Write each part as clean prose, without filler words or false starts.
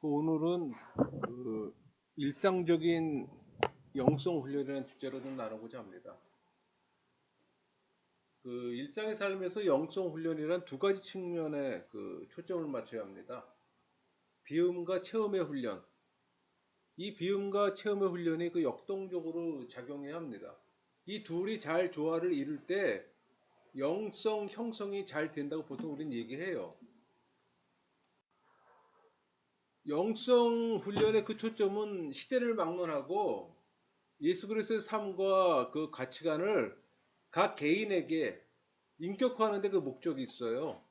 오늘은 일상적인 영성 훈련이라는 주제로 좀 나누고자 합니다. 일상의 삶에서 영성 훈련이란 두 가지 측면에 초점을 맞춰야 합니다. 비음과 체험의 훈련. 이 비음과 체험의 훈련이 역동적으로 작용해야 합니다. 이 둘이 잘 조화를 이룰 때 영성 형성이 잘 된다고 보통 우리는 얘기해요. 영성 훈련의 초점은 시대를 막론하고 예수 그리스도의 삶과 그 가치관을 각 개인에게 인격화하는 데 목적이 있어요.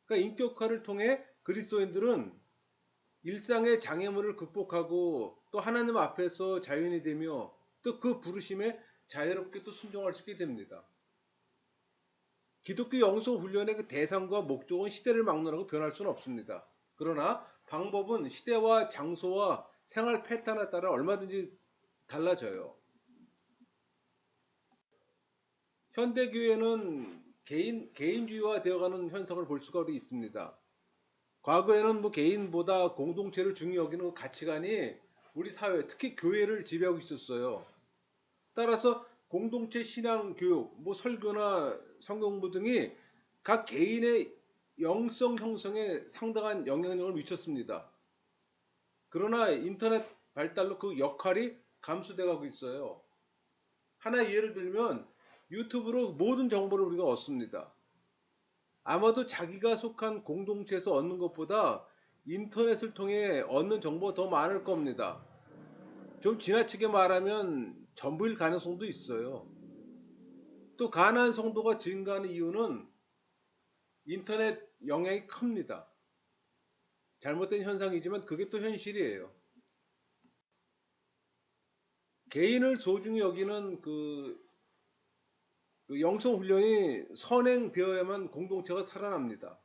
그러니까 인격화를 통해 그리스도인들은 일상의 장애물을 극복하고 또 하나님 앞에서 자연이 되며 또 그 부르심에 자유롭게 또 순종할 수 있게 됩니다. 기독교 영성 훈련의 대상과 목적은 시대를 막론하고 변할 수는 없습니다. 그러나 방법은 시대와 장소와 생활 패턴에 따라 얼마든지 달라져요. 현대교회는 개인주의화 되어가는 현상을 볼 수가 있습니다. 과거에는 개인보다 공동체를 중요히 여기는 가치관이 우리 사회, 특히 교회를 지배하고 있었어요. 따라서 공동체 신앙 교육, 설교나 성경부 등이 각 개인의 영성 형성에 상당한 영향력을 미쳤습니다. 그러나 인터넷 발달로 그 역할이 감소돼 가고 있어요. 하나 예를 들면 유튜브로 모든 정보를 우리가 얻습니다. 아마도 자기가 속한 공동체에서 얻는 것보다 인터넷을 통해 얻는 정보가 더 많을 겁니다. 좀 지나치게 말하면 전부일 가능성도 있어요. 또 가난한 성도가 증가하는 이유는 인터넷 영향이 큽니다. 잘못된 현상이지만 그게 또 현실이에요. 개인을 소중히 여기는 영성 훈련이 선행되어야만 공동체가 살아납니다.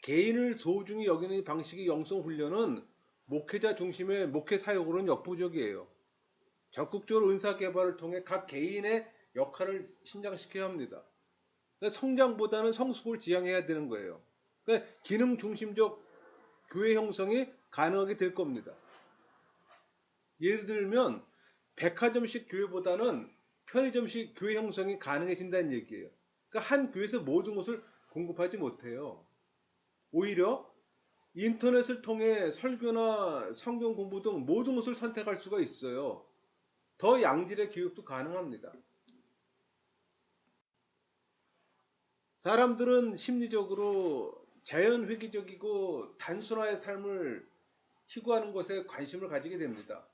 개인을 소중히 여기는 방식의 영성 훈련은 목회자 중심의 목회 사역으로는 역부족이에요. 적극적으로 은사 개발을 통해 각 개인의 역할을 신장시켜야 합니다. 그러니까 성장보다는 성숙을 지향해야 되는 거예요. 그러니까 기능 중심적 교회 형성이 가능하게 될 겁니다. 예를 들면 백화점식 교회보다는 편의점식 교회 형성이 가능해진다는 얘기예요. 그러니까 한 교회에서 모든 것을 공급하지 못해요. 오히려 인터넷을 통해 설교나 성경 공부 등 모든 것을 선택할 수가 있어요. 더 양질의 교육도 가능합니다. 사람들은 심리적으로 자연회귀적이고 단순화의 삶을 희구하는 것에 관심을 가지게 됩니다.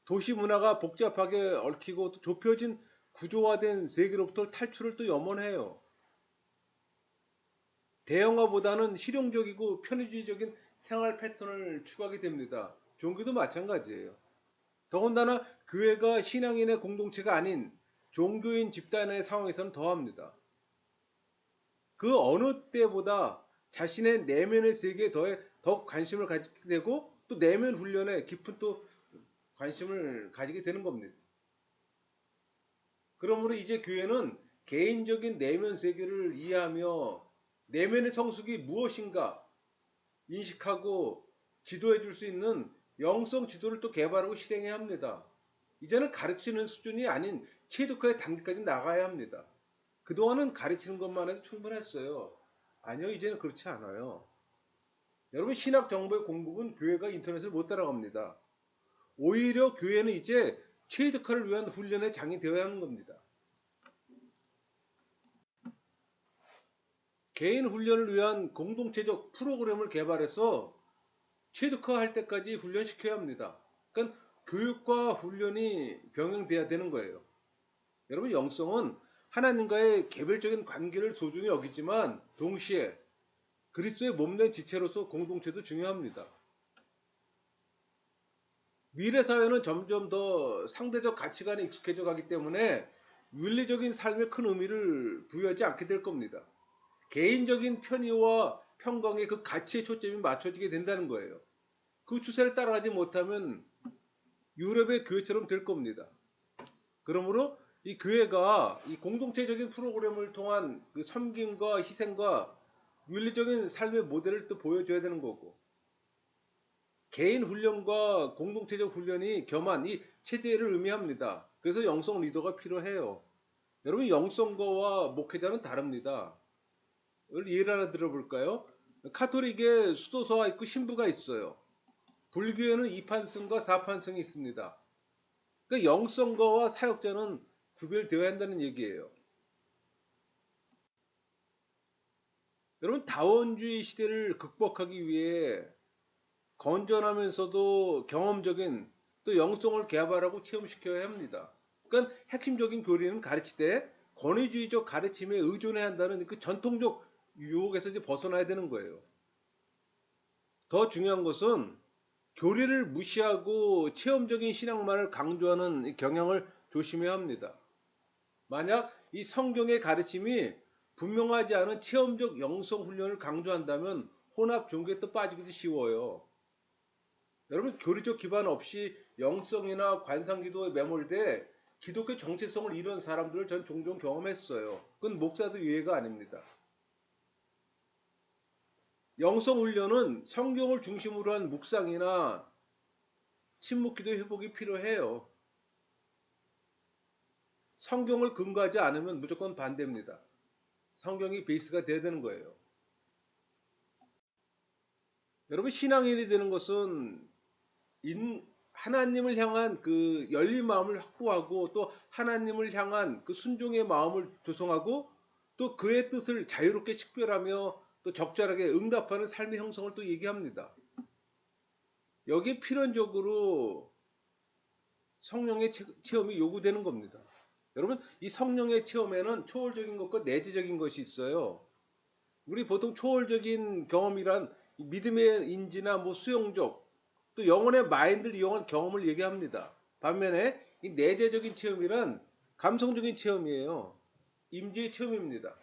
도시 문화가 복잡하게 얽히고 또 좁혀진 구조화된 세계로부터 탈출을 또 염원해요. 대형화보다는 실용적이고 편의주의적인 생활 패턴을 추구하게 됩니다. 종교도 마찬가지예요. 더군다나 교회가 신앙인의 공동체가 아닌 종교인 집단의 상황에서는 더합니다. 그 어느 때보다 자신의 내면의 세계에 더 관심을 가지게 되고 또 내면 훈련에 깊은 또 관심을 가지게 되는 겁니다. 그러므로 이제 교회는 개인적인 내면 세계를 이해하며 내면의 성숙이 무엇인가 인식하고 지도해 줄 수 있는 영성 지도를 또 개발하고 실행해야 합니다. 이제는 가르치는 수준이 아닌 체득화의 단계까지 나가야 합니다. 그동안은 가르치는 것만 해도 충분했어요. 아니요, 이제는 그렇지 않아요. 여러분, 신학 정보의 공급은 교회가 인터넷을 못 따라갑니다. 오히려 교회는 이제 체득화를 위한 훈련의 장이 되어야 하는 겁니다. 개인 훈련을 위한 공동체적 프로그램을 개발해서 체득화할 때까지 훈련시켜야 합니다. 그러니까 교육과 훈련이 병행돼야 되는 거예요. 여러분, 영성은 하나님과의 개별적인 관계를 소중히 여기지만 동시에 그리스도의 몸된 지체로서 공동체도 중요합니다. 미래 사회는 점점 더 상대적 가치관에 익숙해져 가기 때문에 윤리적인 삶에 큰 의미를 부여하지 않게 될 겁니다. 개인적인 편의와 평강의 그 가치의 초점이 맞춰지게 된다는 거예요. 그 추세를 따라가지 못하면 유럽의 교회처럼 될 겁니다. 그러므로 이 교회가 이 공동체적인 프로그램을 통한 섬김과 희생과 윤리적인 삶의 모델을 또 보여줘야 되는 거고, 개인 훈련과 공동체적 훈련이 겸한 이 체제를 의미합니다. 그래서 영성 리더가 필요해요. 여러분 영성거와 목회자는 다릅니다. 예를 하나 들어볼까요? 카톨릭에 수도서가 있고 신부가 있어요. 불교에는 2판승과 4판승이 있습니다. 그러니까 영성거와 사역자는 구별되어야 한다는 얘기예요. 여러분 다원주의 시대를 극복하기 위해 건전하면서도 경험적인 또 영성을 개발하고 체험시켜야 합니다. 그러니까 핵심적인 교리는 가르치되 권위주의적 가르침에 의존해야 한다는 그 전통적 유혹에서 이제 벗어나야 되는 거예요. 더 중요한 것은 교리를 무시하고 체험적인 신앙만을 강조하는 경향을 조심해야 합니다. 만약 이 성경의 가르침이 분명하지 않은 체험적 영성 훈련을 강조한다면 혼합 종교에 또 빠지기도 쉬워요. 여러분 교리적 기반 없이 영성이나 관상기도에 매몰돼 기독교 정체성을 잃은 사람들을 전 종종 경험했어요. 그건 목사도 예외가 아닙니다. 영성훈련은 성경을 중심으로 한 묵상이나 침묵기도 회복이 필요해요. 성경을 근거하지 않으면 무조건 반대입니다. 성경이 베이스가 돼야 되는 거예요. 여러분 신앙인이 되는 것은 하나님을 향한 그 열린 마음을 확보하고 또 하나님을 향한 그 순종의 마음을 조성하고 또 그의 뜻을 자유롭게 식별하며 또 적절하게 응답하는 삶의 형성을 또 얘기합니다. 여기에 필연적으로 성령의 체험이 요구되는 겁니다. 여러분 이 성령의 체험에는 초월적인 것과 내재적인 것이 있어요. 우리 보통 초월적인 경험이란 믿음의 인지나 뭐 수용적 또 영혼의 마인드를 이용한 경험을 얘기합니다. 반면에 이 내재적인 체험이란 감성적인 체험이에요. 임재의 체험입니다.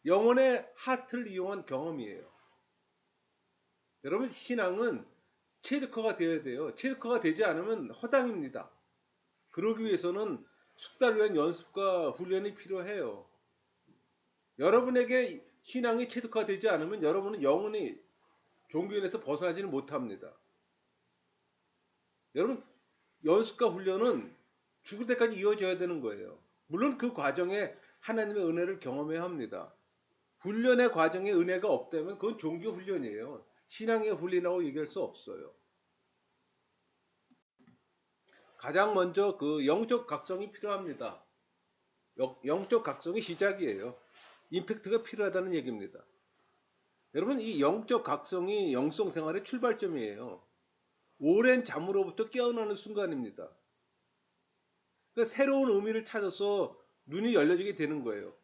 영혼의 하트를 이용한 경험이에요. 여러분 신앙은 체득화가 되어야 돼요. 체득화가 되지 않으면 허당입니다. 그러기 위해서는 숙달된 연습과 훈련이 필요해요. 여러분에게 신앙이 체득화되지 않으면 여러분은 영원히 종교인에서 벗어나지는 못합니다. 여러분 연습과 훈련은 죽을 때까지 이어져야 되는 거예요. 물론 그 과정에 하나님의 은혜를 경험해야 합니다. 훈련의 과정에 은혜가 없다면 그건 종교 훈련이에요. 신앙의 훈련이라고 얘기할 수 없어요. 가장 먼저 그 영적 각성이 필요합니다. 영적 각성이 시작이에요. 임팩트가 필요하다는 얘기입니다. 여러분 이 영적 각성이 영성 생활의 출발점이에요. 오랜 잠으로부터 깨어나는 순간입니다. 그러니까 새로운 의미를 찾아서 눈이 열려지게 되는 거예요.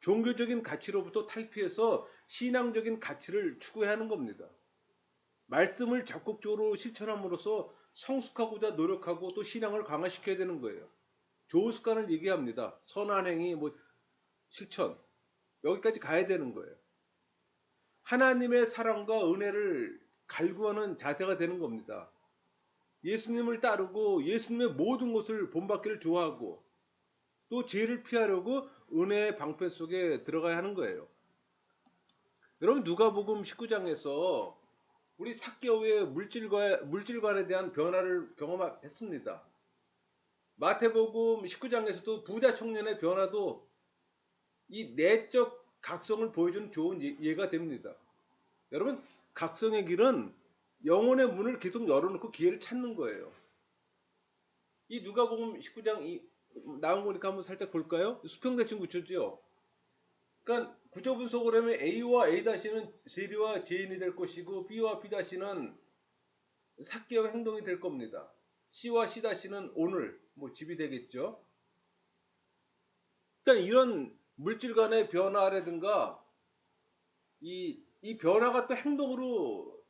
종교적인 가치로부터 탈피해서 신앙적인 가치를 추구해야 하는 겁니다. 말씀을 적극적으로 실천함으로써 성숙하고자 노력하고 또 신앙을 강화시켜야 되는 거예요. 좋은 습관을 얘기합니다. 선한 행위, 뭐 실천 여기까지 가야 되는 거예요. 하나님의 사랑과 은혜를 갈구하는 자세가 되는 겁니다. 예수님을 따르고 예수님의 모든 것을 본받기를 좋아하고 또 죄를 피하려고 은혜의 방패 속에 들어가야 하는 거예요. 여러분 누가복음 19장에서 우리 삭개오의 물질관에 대한 변화를 경험했습니다. 마태복음 19장에서도 부자 청년의 변화도 이 내적 각성을 보여주는 좋은 예가 됩니다. 여러분 각성의 길은 영혼의 문을 계속 열어놓고 기회를 찾는 거예요. 이 누가복음 19장 나온 거니까 한번 살짝 볼까요? 수평대칭 구조죠. 그러니까 구조 분석을 하면 A와 A-는 세리와 제인이 될 것이고 B와 B-는 삭개와 행동이 될 겁니다. C와 C-는 오늘 뭐 집이 되겠죠. 그러니까 이런 물질 간의 변화라든가 이 변화가 또 행동으로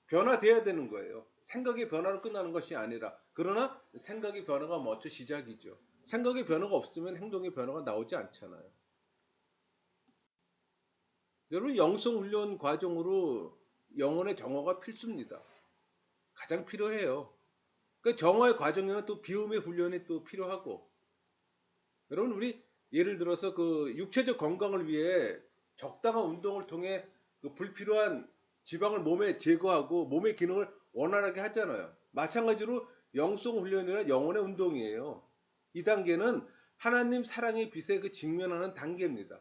변화돼야 되는 거예요. 생각의 변화로 끝나는 것이 아니라 그러나 생각의 변화가 먼저 시작이죠. 생각의 변화가 없으면 행동의 변화가 나오지 않잖아요. 여러분 영성 훈련 과정으로 영혼의 정화가 필수입니다. 가장 필요해요. 그 정화의 과정에는 또 비움의 훈련이 또 필요하고 여러분 우리 예를 들어서 그 육체적 건강을 위해 적당한 운동을 통해 그 불필요한 지방을 몸에 제거하고 몸의 기능을 원활하게 하잖아요. 마찬가지로 영성 훈련이란 영혼의 운동이에요. 이 단계는 하나님 사랑의 빛에 그 직면하는 단계입니다.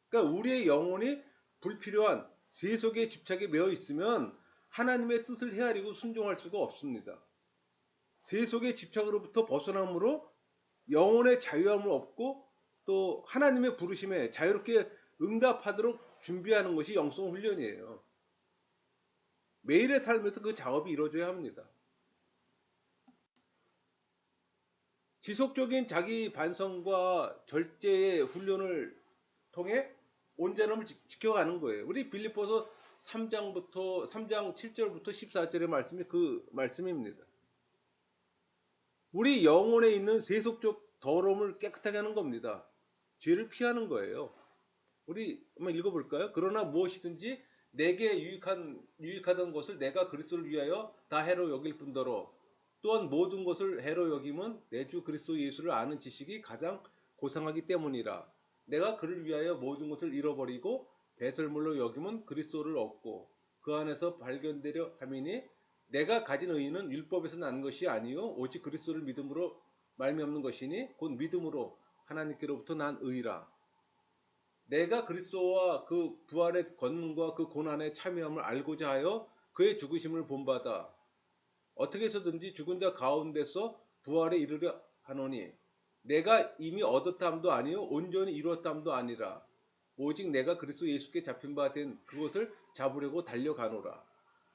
그러니까 우리의 영혼이 불필요한 세속의 집착에 매여 있으면 하나님의 뜻을 헤아리고 순종할 수가 없습니다. 세속의 집착으로부터 벗어남으로 영혼의 자유함을 얻고 또 하나님의 부르심에 자유롭게 응답하도록 준비하는 것이 영성 훈련이에요. 매일의 삶에서 그 작업이 이루어져야 합니다. 지속적인 자기 반성과 절제의 훈련을 통해 온전함을 지켜가는 거예요. 우리 빌립보서 3장 7절부터 14절의 말씀이 그 말씀입니다. 우리 영혼에 있는 세속적 더러움을 깨끗하게 하는 겁니다. 죄를 피하는 거예요. 우리 한번 읽어볼까요? 그러나 무엇이든지 내게 유익하던 것을 내가 그리스도를 위하여 다 해로 여길 뿐더러 또한 모든 것을 해로 여김은 내 주 그리스도 예수를 아는 지식이 가장 고상하기 때문이라. 내가 그를 위하여 모든 것을 잃어버리고 배설물로 여김은 그리스도를 얻고 그 안에서 발견되려 함이니 내가 가진 의의는 율법에서 난 것이 아니요 오직 그리스도를 믿음으로 말미암는 것이니 곧 믿음으로 하나님께로부터 난 의라. 내가 그리스도와 그 부활의 권능과 그 고난의 참여함을 알고자 하여 그의 죽으심을 본받아 어떻게 해서든지 죽은 자 가운데서 부활에 이르려 하노니 내가 이미 얻었다함도 아니요 온전히 이루었다함도 아니라 오직 내가 그리스도 예수께 잡힌 바 된 그것을 잡으려고 달려가노라.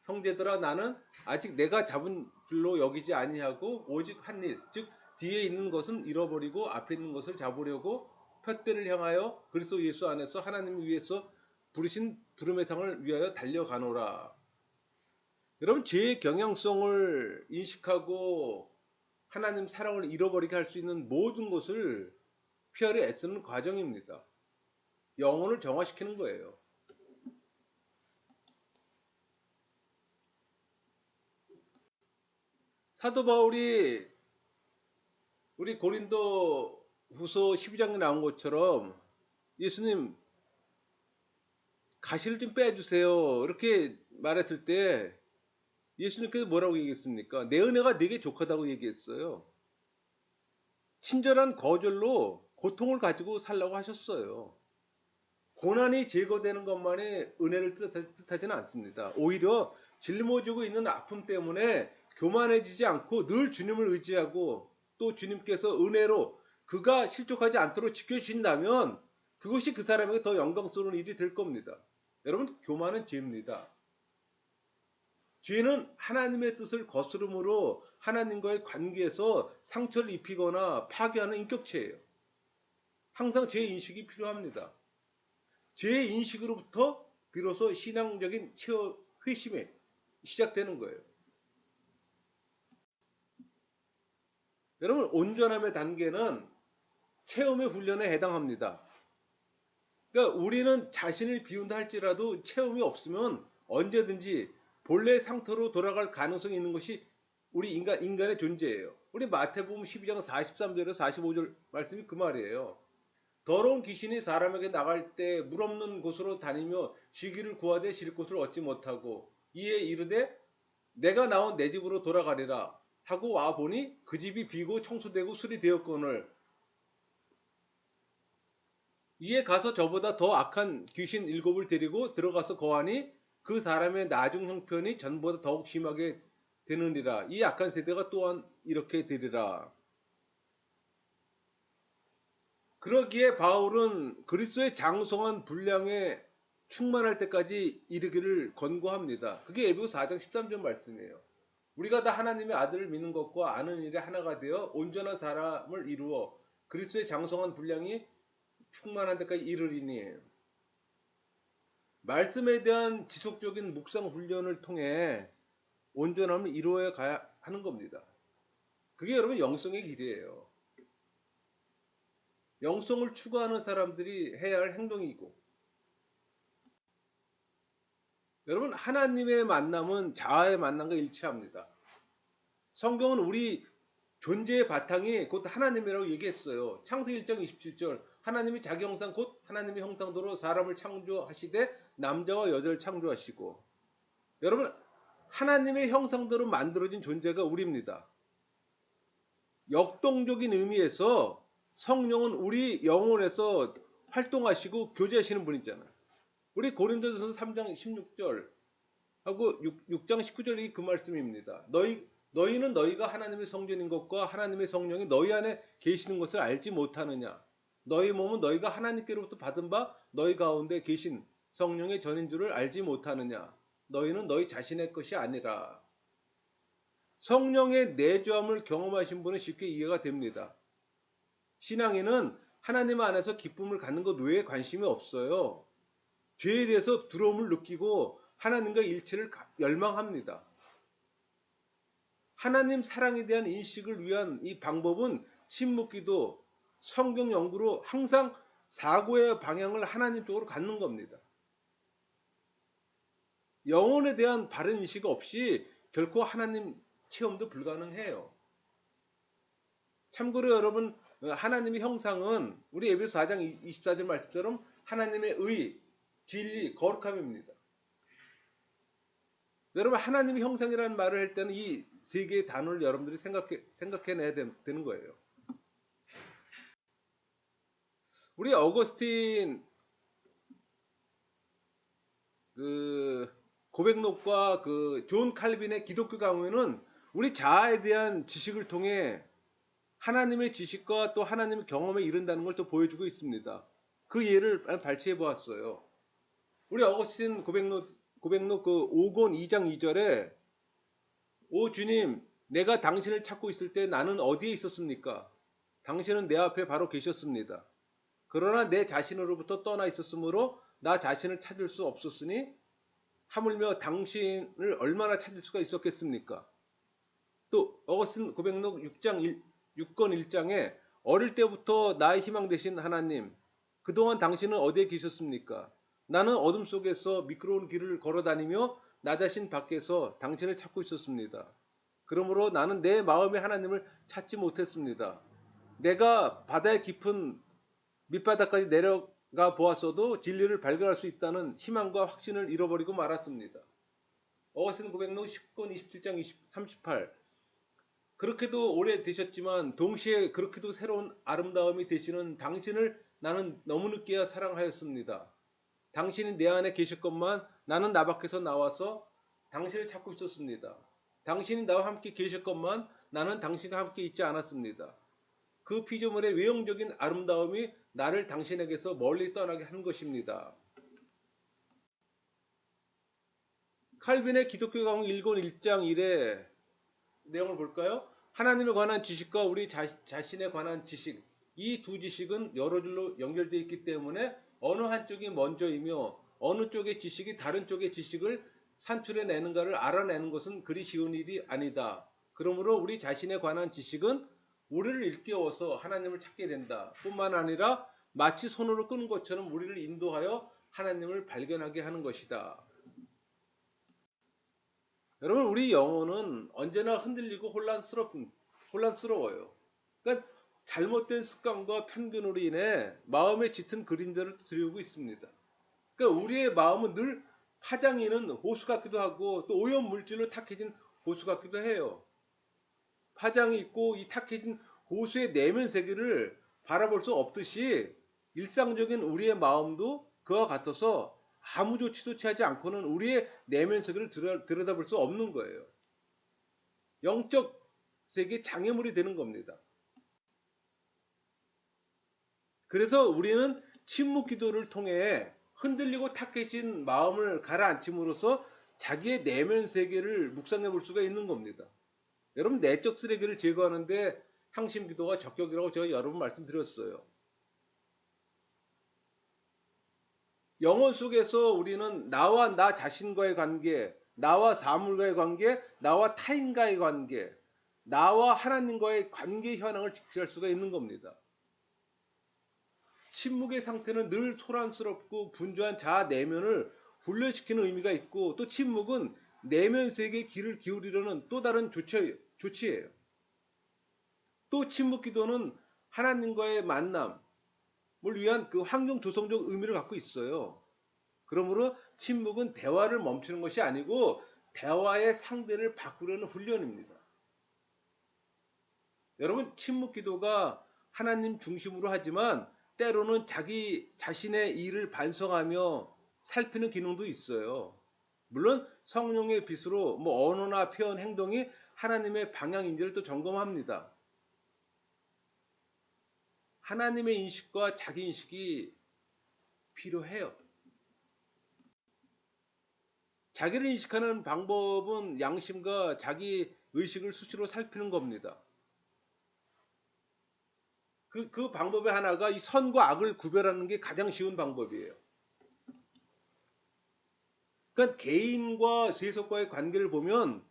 형제들아 나는 아직 내가 잡은 줄로 여기지 아니하고 오직 한 일, 즉 뒤에 있는 것은 잃어버리고 앞에 있는 것을 잡으려고 푯대를 향하여 그리스도 예수 안에서 하나님을 위해서 부르신 부름의 상을 위하여 달려가노라. 여러분 죄의 경향성을 인식하고 하나님 사랑을 잃어버리게 할 수 있는 모든 것을 피하려 애쓰는 과정입니다. 영혼을 정화시키는 거예요. 사도 바울이 우리 고린도 후서 12장에 나온 것처럼 예수님 가시를 좀 빼주세요. 이렇게 말했을 때 예수님께서 뭐라고 얘기했습니까? 내 은혜가 네게 족하다고 얘기했어요. 친절한 거절로 고통을 가지고 살라고 하셨어요. 고난이 제거되는 것만이 은혜를 뜻하지는 않습니다. 오히려 짊어지고 있는 아픔 때문에 교만해지지 않고 늘 주님을 의지하고 또 주님께서 은혜로 그가 실족하지 않도록 지켜주신다면 그것이 그 사람에게 더 영광스러운 일이 될 겁니다. 여러분, 교만은 죄입니다. 죄는 하나님의 뜻을 거스름으로 하나님과의 관계에서 상처를 입히거나 파괴하는 인격체예요. 항상 죄 인식이 필요합니다. 죄 인식으로부터 비로소 신앙적인 회심이 시작되는 거예요. 여러분, 온전함의 단계는 체험의 훈련에 해당합니다. 그러니까 우리는 자신을 비운다 할지라도 체험이 없으면 언제든지 본래 상태로 돌아갈 가능성이 있는 것이 우리 인간의 존재예요. 우리 마태복음 12장 43절에서 45절 말씀이 그 말이에요. 더러운 귀신이 사람에게 나갈 때 물 없는 곳으로 다니며 쉬기를 구하되 쉴 곳을 얻지 못하고 이에 이르되 내가 나온 내 집으로 돌아가리라 하고 와 보니 그 집이 비고 청소되고 수리되었거늘 이에 가서 저보다 더 악한 귀신 7을 데리고 들어가서 거하니 그 사람의 나중 형편이 전보다 더욱 심하게 되느니라. 이 악한 세대가 또한 이렇게 되리라. 그러기에 바울은 그리스도의 장성한 분량에 충만할 때까지 이르기를 권고합니다. 그게 에베소 4장 13절 말씀이에요. 우리가 다 하나님의 아들을 믿는 것과 아는 일에 하나가 되어 온전한 사람을 이루어 그리스도의 장성한 분량이 충만한 데까지 이르리니 말씀에 대한 지속적인 묵상 훈련을 통해 온전함을 이루어야 가야 하는 겁니다. 그게 여러분 영성의 길이에요. 영성을 추구하는 사람들이 해야 할 행동이고 여러분 하나님의 만남은 자아의 만남과 일치합니다. 성경은 우리 존재의 바탕이 곧 하나님이라고 얘기했어요. 창세기 1장 27절 하나님이 자기 형상 곧 하나님의 형상대로 사람을 창조하시되 남자와 여자를 창조하시고 여러분, 하나님의 형상대로 만들어진 존재가 우리입니다. 역동적인 의미에서 성령은 우리 영혼에서 활동하시고 교제하시는 분이잖아요. 우리 고린도전서 3장 16절 하고 6장 19절이 그 말씀입니다. 너희는 너희가 하나님의 성전인 것과 하나님의 성령이 너희 안에 계시는 것을 알지 못하느냐. 너희 몸은 너희가 하나님께로부터 받은 바 너희 가운데 계신 성령의 전인 줄을 알지 못하느냐. 너희는 너희 자신의 것이 아니라. 성령의 내주함을 경험하신 분은 쉽게 이해가 됩니다. 신앙인은 하나님 안에서 기쁨을 갖는 것 외에 관심이 없어요. 죄에 대해서 두려움을 느끼고 하나님과 일체를 열망합니다. 하나님 사랑에 대한 인식을 위한 이 방법은 침묵기도, 성경 연구로 항상 사고의 방향을 하나님 쪽으로 갖는 겁니다. 영혼에 대한 바른 인식 없이 결코 하나님 체험도 불가능해요. 참고로 여러분, 하나님의 형상은 우리 에베소 4장 24절 말씀처럼 하나님의 의, 진리, 거룩함입니다. 여러분, 하나님의 형상이라는 말을 할 때는 이 세 개의 단어를 여러분들이 생각해내야 되는 거예요. 우리 어거스틴 고백록과 존 칼빈의 기독교 강요는 우리 자아에 대한 지식을 통해 하나님의 지식과 또 하나님의 경험에 이른다는 걸 또 보여주고 있습니다. 그 예를 발췌해 보았어요. 우리 어거스틴 고백록 5권 2장 2절에 오 주님, 내가 당신을 찾고 있을 때 나는 어디에 있었습니까? 당신은 내 앞에 바로 계셨습니다. 그러나 내 자신으로부터 떠나 있었으므로 나 자신을 찾을 수 없었으니 하물며 당신을 얼마나 찾을 수가 있었겠습니까? 또 어거스틴 고백록 6권 1장에 어릴 때부터 나의 희망 되신 하나님, 그동안 당신은 어디에 계셨습니까? 나는 어둠 속에서 미끄러운 길을 걸어다니며 나 자신 밖에서 당신을 찾고 있었습니다. 그러므로 나는 내 마음의 하나님을 찾지 못했습니다. 내가 바다의 깊은 밑바닥까지 내려가 보았어도 진리를 발견할 수 있다는 희망과 확신을 잃어버리고 말았습니다. 어거스틴 고백록 10권 27장 38. 그렇게도 오래 되셨지만 동시에 그렇게도 새로운 아름다움이 되시는 당신을 나는 너무 늦게야 사랑하였습니다. 당신이 내 안에 계셨건만 나는 나 밖에서 나와서 당신을 찾고 있었습니다. 당신이 나와 함께 계셨건만 나는 당신과 함께 있지 않았습니다. 그 피조물의 외형적인 아름다움이 나를 당신에게서 멀리 떠나게 한 것입니다. 칼빈의 기독교 강론 1권 1장 1의 내용을 볼까요? 하나님에 관한 지식과 우리 자신에 관한 지식, 이 두 지식은 여러 줄로 연결되어 있기 때문에 어느 한쪽이 먼저이며 어느 쪽의 지식이 다른 쪽의 지식을 산출해내는가를 알아내는 것은 그리 쉬운 일이 아니다. 그러므로 우리 자신에 관한 지식은 우리를 일깨워서 하나님을 찾게 된다. 뿐만 아니라 마치 손으로 끄는 것처럼 우리를 인도하여 하나님을 발견하게 하는 것이다. 여러분, 우리 영혼은 언제나 흔들리고 혼란스러워요. 그러니까 잘못된 습관과 편견으로 인해 마음의 짙은 그림자를 드리우고 있습니다. 그러니까 우리의 마음은 늘 파장이는 호수 같기도 하고 또 오염 물질로 탁해진 호수 같기도 해요. 파장이 있고 이 탁해진 호수의 내면 세계를 바라볼 수 없듯이 일상적인 우리의 마음도 그와 같아서 아무 조치도 취하지 않고는 우리의 내면 세계를 들여다볼 수 없는 거예요. 영적 세계 장애물이 되는 겁니다. 그래서 우리는 침묵 기도를 통해 흔들리고 탁해진 마음을 가라앉힘으로써 자기의 내면 세계를 묵상해 볼 수가 있는 겁니다. 여러분, 내적 쓰레기를 제거하는데 향심 기도가 적격이라고 제가 여러 번 말씀드렸어요. 영혼 속에서 우리는 나와 나 자신과의 관계, 나와 사물과의 관계, 나와 타인과의 관계, 나와 하나님과의 관계 현황을 직시할 수가 있는 겁니다. 침묵의 상태는 늘 소란스럽고 분주한 자아 내면을 훈련시키는 의미가 있고, 또 침묵은 내면 세계에 귀를 기울이려는 또 다른 조치예요. 또 침묵 기도는 하나님과의 만남을 위한 그 환경 조성적 의미를 갖고 있어요. 그러므로 침묵은 대화를 멈추는 것이 아니고 대화의 상대를 바꾸려는 훈련입니다. 여러분, 침묵 기도가 하나님 중심으로 하지만 때로는 자기 자신의 일을 반성하며 살피는 기능도 있어요. 물론 성령의 빛으로 언어나 표현, 행동이 하나님의 방향인지를 또 점검합니다. 하나님의 인식과 자기 인식이 필요해요. 자기를 인식하는 방법은 양심과 자기 의식을 수시로 살피는 겁니다. 그 방법의 하나가 이 선과 악을 구별하는 게 가장 쉬운 방법이에요. 그러니까 개인과 세속과의 관계를 보면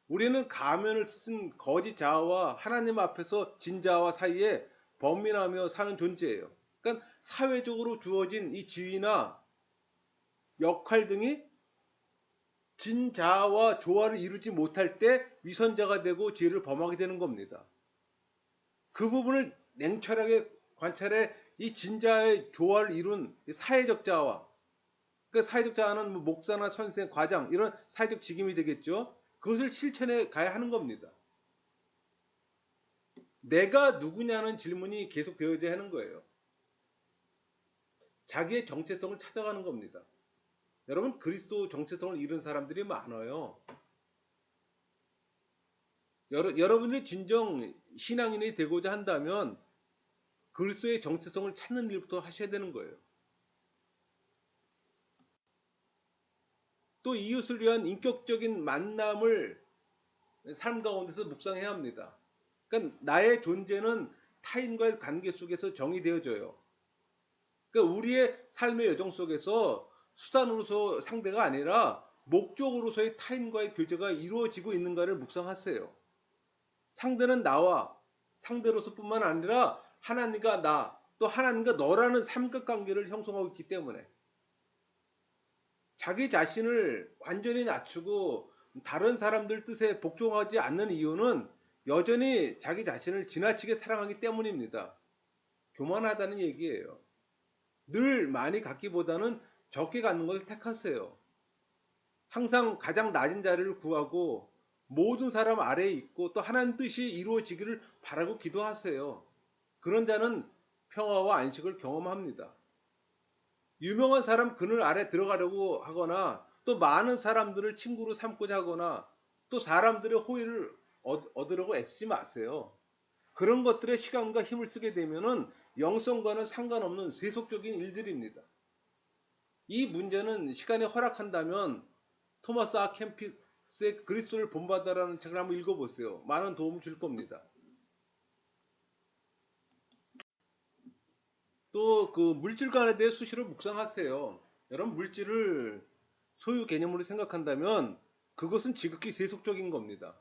우리는 가면을 쓴 거짓 자아와 하나님 앞에서 진자와 사이에 범민하며 사는 존재예요. 그러니까 사회적으로 주어진 이 지위나 역할 등이 진자와 조화를 이루지 못할 때 위선자가 되고 죄를 범하게 되는 겁니다. 그 부분을 냉철하게 관찰해 이 진자의 조화를 이룬 사회적 자아, 그 사회적 자아는 목사나 선생, 과장 이런 사회적 직임이 되겠죠. 그것을 실천해 가야 하는 겁니다. 내가 누구냐는 질문이 계속 되어져야 하는 거예요. 자기의 정체성을 찾아가는 겁니다. 여러분, 그리스도 정체성을 잃은 사람들이 많아요. 여러분이 진정 신앙인이 되고자 한다면 그리스도의 정체성을 찾는 일부터 하셔야 되는 거예요. 또 이웃을 위한 인격적인 만남을 삶 가운데서 묵상해야 합니다. 그러니까 나의 존재는 타인과의 관계 속에서 정의되어져요. 그러니까 우리의 삶의 여정 속에서 수단으로서 상대가 아니라 목적으로서의 타인과의 교제가 이루어지고 있는가를 묵상하세요. 상대는 나와 상대로서뿐만 아니라 하나님과 나, 또 하나님과 너라는 삼각관계를 형성하고 있기 때문에 자기 자신을 완전히 낮추고 다른 사람들 뜻에 복종하지 않는 이유는 여전히 자기 자신을 지나치게 사랑하기 때문입니다. 교만하다는 얘기예요. 늘 많이 갖기보다는 적게 갖는 것을 택하세요. 항상 가장 낮은 자리를 구하고 모든 사람 아래에 있고 또 하나님 뜻이 이루어지기를 바라고 기도하세요. 그런 자는 평화와 안식을 경험합니다. 유명한 사람 그늘 아래 들어가려고 하거나 또 많은 사람들을 친구로 삼고자 하거나 또 사람들의 호의를 얻으려고 애쓰지 마세요. 그런 것들에 시간과 힘을 쓰게 되면은 영성과는 상관없는 세속적인 일들입니다. 이 문제는 시간이 허락한다면 토마스 아 캠피스의 그리스도를 본받아라는 책을 한번 읽어보세요. 많은 도움을 줄 겁니다. 또 그 물질관에 대해 수시로 묵상하세요. 여러분, 물질을 소유 개념으로 생각한다면 그것은 지극히 세속적인 겁니다.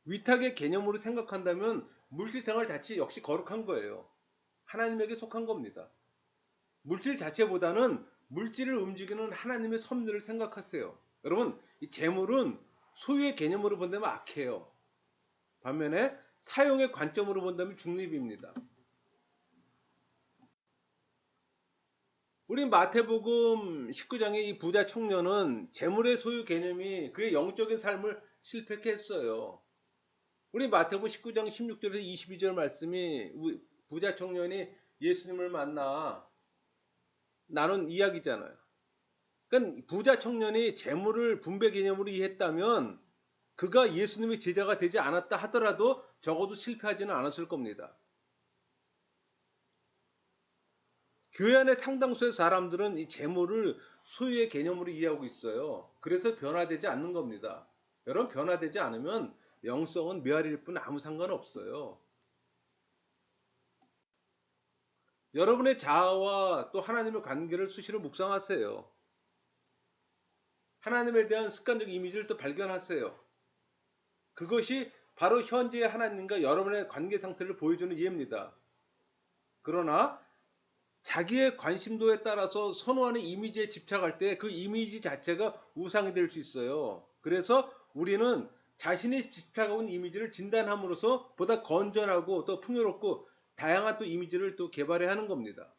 위탁의 개념으로 생각한다면 물질 생활 자체 역시 거룩한 거예요. 하나님에게 속한 겁니다. 물질 자체보다는 물질을 움직이는 하나님의 섭리를 생각하세요. 여러분, 이 재물은 소유의 개념으로 본다면 악해요. 반면에 사용의 관점으로 본다면 중립입니다. 우리 마태복음 19장의 이 부자 청년은 재물의 소유 개념이 그의 영적인 삶을 실패케 했어요. 우리 마태복음 19장 16절에서 22절 말씀이 부자 청년이 예수님을 만나 나눈 이야기잖아요. 그러니까 부자 청년이 재물을 분배 개념으로 이해했다면 그가 예수님의 제자가 되지 않았다 하더라도 적어도 실패하지는 않았을 겁니다. 교회 안의 상당수의 사람들은 이 재물을 소유의 개념으로 이해하고 있어요. 그래서 변화되지 않는 겁니다. 여러분, 변화되지 않으면 영성은 메아리일 뿐 아무 상관없어요. 여러분의 자아와 또 하나님의 관계를 수시로 묵상하세요. 하나님에 대한 습관적 이미지를 또 발견하세요. 그것이 바로 현재의 하나님과 여러분의 관계 상태를 보여주는 이해입니다. 그러나 자기의 관심도에 따라서 선호하는 이미지에 집착할 때 그 이미지 자체가 우상이 될 수 있어요. 그래서 우리는 자신이 집착하고 있는 이미지를 진단함으로써 보다 건전하고 또 풍요롭고 다양한 또 이미지를 또 개발해야 하는 겁니다.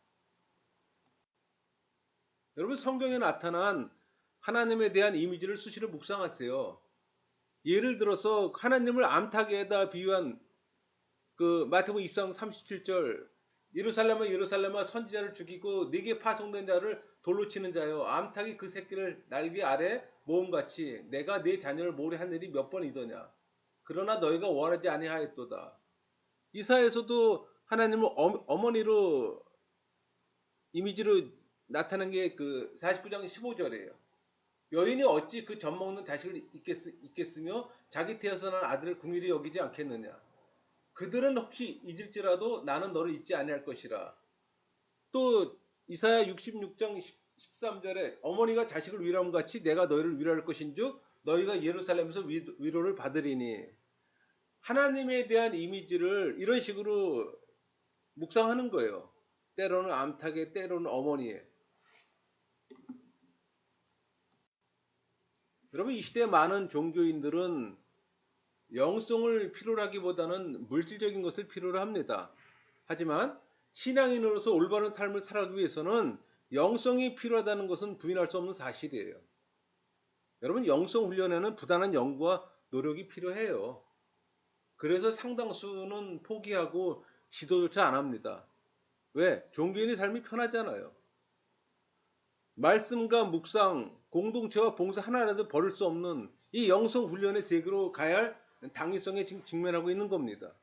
여러분, 성경에 나타난 하나님에 대한 이미지를 수시로 묵상하세요. 예를 들어서 하나님을 암탉에다 비유한 그 마태복음 24장 37절, 예루살렘아 예루살렘아 선지자를 죽이고 네게 파송된 자를 돌로 치는 자여, 암탉이 그 새끼를 날개 아래 모음같이 내가 네 자녀를 모래한 일이 몇 번이더냐. 그러나 너희가 원하지 아니하였도다. 이사야에서도 하나님을 어머니로 이미지로 나타난 게 그 49장 15절이에요. 여인이 어찌 그 젖 먹는 자식을 잊겠으며 자기 태어서 난 아들을 긍휼히 여기지 않겠느냐. 그들은 혹시 잊을지라도 나는 너를 잊지 아니할 것이라. 또 이사야 66장 13절에 어머니가 자식을 위로함 같이 내가 너희를 위로할 것인즉 너희가 예루살렘에서 위로를 받으리니. 하나님에 대한 이미지를 이런 식으로 묵상하는 거예요. 때로는 암탉에 때로는 어머니에. 여러분, 이 시대 많은 종교인들은 영성을 필요로 하기보다는 물질적인 것을 필요로 합니다. 하지만 신앙인으로서 올바른 삶을 살아가기 위해서는 영성이 필요하다는 것은 부인할 수 없는 사실이에요. 여러분, 영성 훈련에는 부단한 연구와 노력이 필요해요. 그래서 상당수는 포기하고 시도조차 안 합니다. 왜? 종교인의 삶이 편하잖아요. 말씀과 묵상, 공동체와 봉사 하나라도 버릴 수 없는 이 영성 훈련의 세계로 가야 할 당위성에 지금 직면하고 있는 겁니다.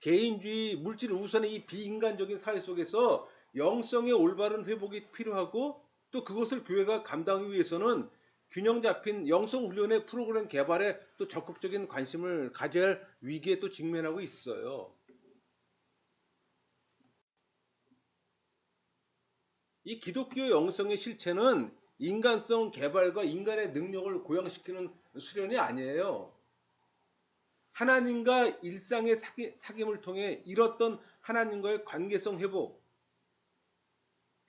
개인주의, 물질 우선의 이 비인간적인 사회 속에서 영성의 올바른 회복이 필요하고, 또 그것을 교회가 감당하기 위해서는 균형 잡힌 영성 훈련의 프로그램 개발에 또 적극적인 관심을 가져야 할 위기에 또 직면하고 있어요. 이 기독교 영성의 실체는 인간성 개발과 인간의 능력을 고양시키는 수련이 아니에요. 하나님과 일상의 사귐을 통해 잃었던 하나님과의 관계성 회복,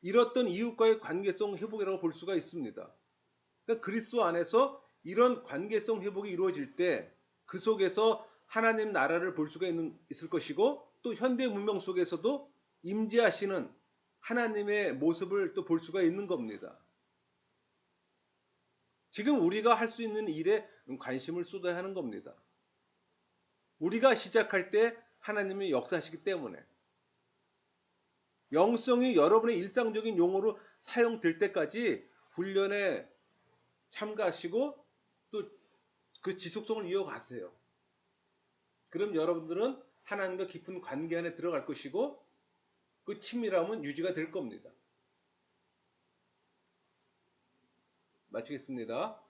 잃었던 이웃과의 관계성 회복이라고 볼 수가 있습니다. 그러니까 그리스도 안에서 이런 관계성 회복이 이루어질 때 그 속에서 하나님 나라를 볼 수가 있을 것이고, 또 현대 문명 속에서도 임재하시는 하나님의 모습을 또 볼 수가 있는 겁니다. 지금 우리가 할 수 있는 일에 관심을 쏟아야 하는 겁니다. 우리가 시작할 때 하나님이 역사하시기 때문에, 영성이 여러분의 일상적인 용어로 사용될 때까지 훈련에 참가하시고 또 그 지속성을 이어가세요. 그럼 여러분들은 하나님과 깊은 관계 안에 들어갈 것이고, 그 친밀함은 유지가 될 겁니다. 마치겠습니다.